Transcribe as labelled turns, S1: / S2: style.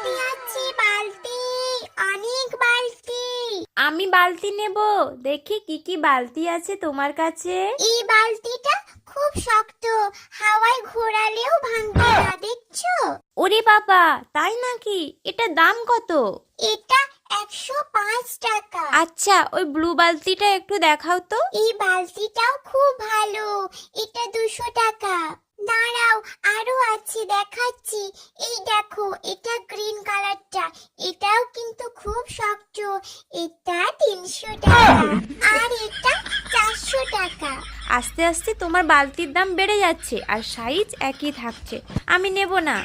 S1: বালতি আছে, বালতি, অনেক বালতি।
S2: আমি বালতি নেব। দেখি কি কি বালতি আছে তোমার কাছে।
S1: এই বালতিটা খুব শক্ত, হাওয়ায় ঘোরালেও ভাঙবে না, দেখছো?
S2: ওরে বাবা, তাই নাকি? এটা দাম কত?
S1: এটা 105 টাকা।
S2: আচ্ছা, ওই ব্লু বালতিটা একটু দেখাও তো।
S1: এই বালতিটাও খুব ভালো, এটা 200 টাকা। দাঁড়াও, আরো আছে, দেখাচ্ছি। এই দেখো, এটা গ্রিন কালারটা, এটাও কিন্তু খুব শক্ত, এটা 300 টাকা। আর এটা 400 টাকা।
S2: আস্তে আস্তে তোমার বালতির দাম বেড়ে যাচ্ছে আর সাইজ একই থাকছে। আমি নেব না।